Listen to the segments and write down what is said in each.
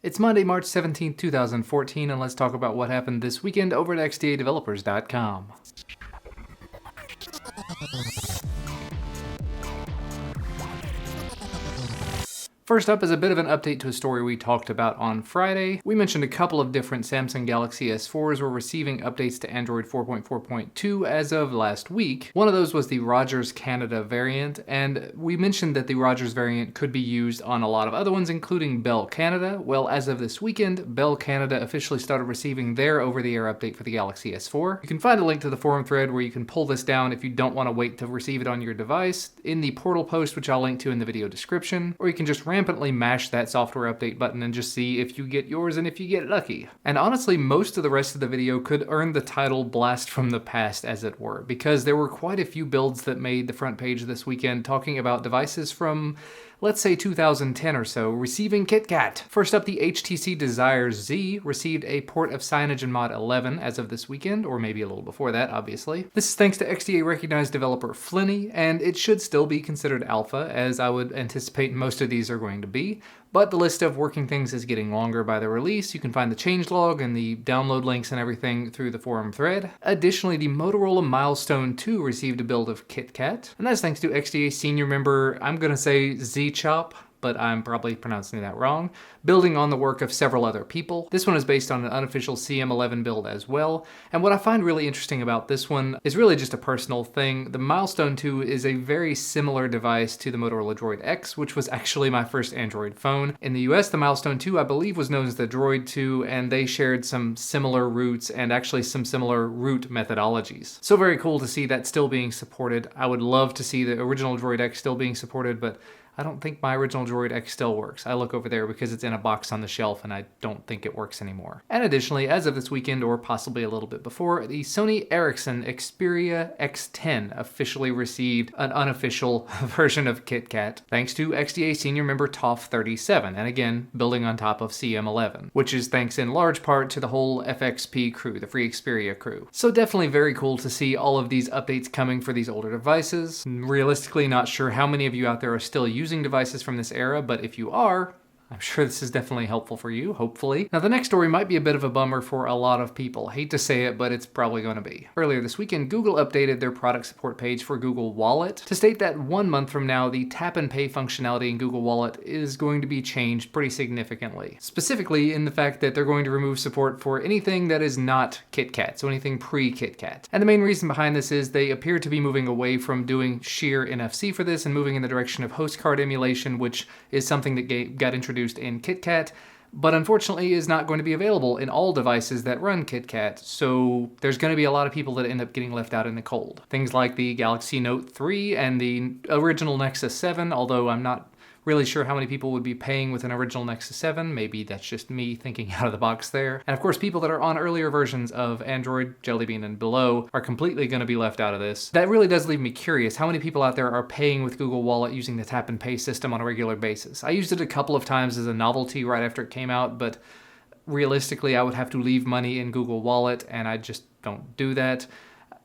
It's Monday, March 17th, 2014, and let's talk about what happened this weekend over at XDADevelopers.com. First up is a bit of an update to a story we talked about on Friday. We mentioned a couple of different Samsung Galaxy S4s were receiving updates to Android 4.4.2 as of last week. One of those was the Rogers Canada variant, and we mentioned that the Rogers variant could be used on a lot of other ones, including Bell Canada. Well, as of this weekend, Bell Canada officially started receiving their over-the-air update for the Galaxy S4. You can find a link to the forum thread where you can pull this down if you don't want to wait to receive it on your device in the portal post, which I'll link to in the video description, or you can just rampantly mash that software update button and just see if you get yours and if you get lucky. And honestly, most of the rest of the video could earn the title Blast from the Past, as it were, because there were quite a few builds that made the front page this weekend talking about devices from, let's say, 2010 or so, receiving KitKat. First up, the HTC Desire Z received a port of CyanogenMod 11 as of this weekend, or maybe a little before that, obviously. This is thanks to XDA-recognized developer Flinny, and it should still be considered alpha, as I would anticipate most of these are going to be. But the list of working things is getting longer by the release. You can find the changelog and the download links and everything through the forum thread. Additionally, the Motorola Milestone 2 received a build of KitKat, and that's thanks to XDA senior member, I'm gonna say Z-Chop, but I'm probably pronouncing that wrong, building on the work of several other people. This one is based on an unofficial CM11 build as well, and what I find really interesting about this one is really just a personal thing. The Milestone 2 is a very similar device to the Motorola Droid X, which was actually my first Android phone. In the US, the Milestone 2, I believe, was known as the Droid 2, and they shared some similar roots and actually some similar root methodologies. So very cool to see that still being supported. I would love to see the original Droid X still being supported, but I don't think my original Droid X still works. I look over there because it's in a box on the shelf and I don't think it works anymore. And additionally, as of this weekend, or possibly a little bit before, the Sony Ericsson Xperia X10 officially received an unofficial version of KitKat, thanks to XDA senior member TOF37, and again, building on top of CM11, which is thanks in large part to the whole FXP crew, the Free Xperia crew. So definitely very cool to see all of these updates coming for these older devices. Realistically, not sure how many of you out there are still using devices from this era, but if you are, I'm sure this is definitely helpful for you, hopefully. Now, the next story might be a bit of a bummer for a lot of people. Hate to say it, but it's probably going to be. Earlier this weekend, Google updated their product support page for Google Wallet to state that 1 month from now, the tap and pay functionality in Google Wallet is going to be changed pretty significantly. Specifically in the fact that they're going to remove support for anything that is not KitKat, so anything pre-KitKat. And the main reason behind this is they appear to be moving away from doing sheer NFC for this and moving in the direction of host card emulation, which is something that got introduced in KitKat, but unfortunately is not going to be available in all devices that run KitKat, so there's going to be a lot of people that end up getting left out in the cold. Things like the Galaxy Note 3 and the original Nexus 7, although I'm not really sure how many people would be paying with an original Nexus 7. Maybe that's just me thinking out of the box there. And of course, people that are on earlier versions of Android, Jelly Bean, and below are completely going to be left out of this. That really does leave me curious. How many people out there are paying with Google Wallet using the tap and pay system on a regular basis? I used it a couple of times as a novelty right after it came out, but realistically, I would have to leave money in Google Wallet, and I just don't do that.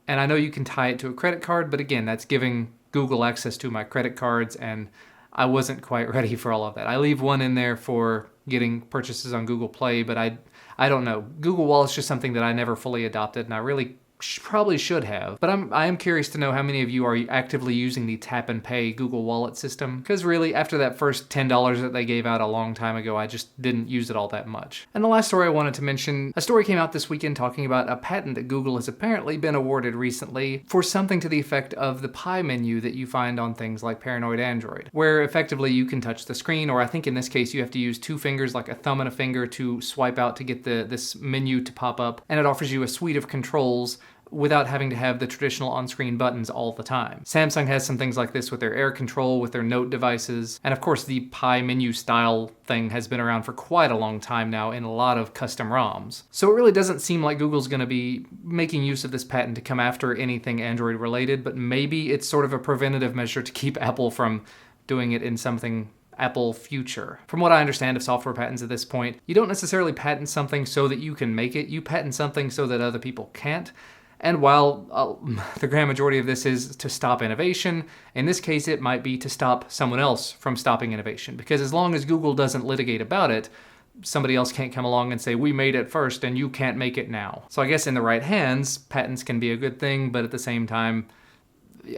And I know you can tie it to a credit card, but again, that's giving Google access to my credit cards, and I wasn't quite ready for all of that. I leave one in there for getting purchases on Google Play, but I don't know. Google Wallet's just something that I never fully adopted, and I really probably should have. But I am curious to know how many of you are actively using the tap and pay Google Wallet system, because really, after that first $10 that they gave out a long time ago, I just didn't use it all that much. And the last story I wanted to mention, a story came out this weekend talking about a patent that Google has apparently been awarded recently for something to the effect of the pie menu that you find on things like Paranoid Android, where effectively you can touch the screen, or I think in this case you have to use 2 fingers, like a thumb and a finger, to swipe out to get this menu to pop up, and it offers you a suite of controls without having to have the traditional on-screen buttons all the time. Samsung has some things like this with their Air control, with their Note devices, and of course the pie menu style thing has been around for quite a long time now in a lot of custom ROMs. So it really doesn't seem like Google's going to be making use of this patent to come after anything Android related, but maybe it's sort of a preventative measure to keep Apple from doing it in something Apple future. From what I understand of software patents at this point, you don't necessarily patent something so that you can make it, you patent something so that other people can't. And while the grand majority of this is to stop innovation, in this case it might be to stop someone else from stopping innovation. Because as long as Google doesn't litigate about it, somebody else can't come along and say, we made it first and you can't make it now. So I guess in the right hands, patents can be a good thing, but at the same time,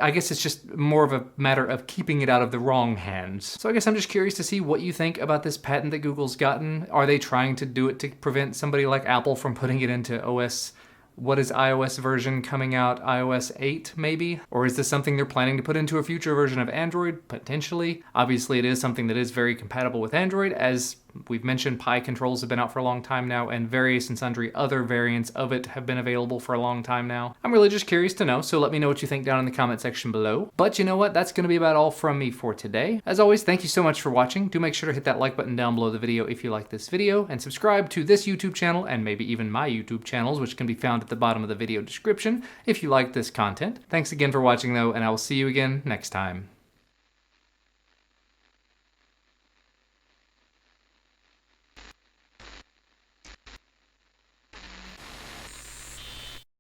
I guess it's just more of a matter of keeping it out of the wrong hands. So I guess I'm just curious to see what you think about this patent that Google's gotten. Are they trying to do it to prevent somebody like Apple from putting it into OS? What is iOS version coming out? iOS 8 maybe? Or is this something they're planning to put into a future version of Android? Potentially. Obviously it is something that is very compatible with Android. As we've mentioned, Pi controls have been out for a long time now, and various and sundry other variants of it have been available for a long time now. I'm really just curious to know, so let me know what you think down in the comment section below. But you know what? That's going to be about all from me for today. As always, thank you so much for watching. Do make sure to hit that like button down below the video if you like this video, and subscribe to this YouTube channel, and maybe even my YouTube channels, which can be found at the bottom of the video description if you like this content. Thanks again for watching though, and I will see you again next time.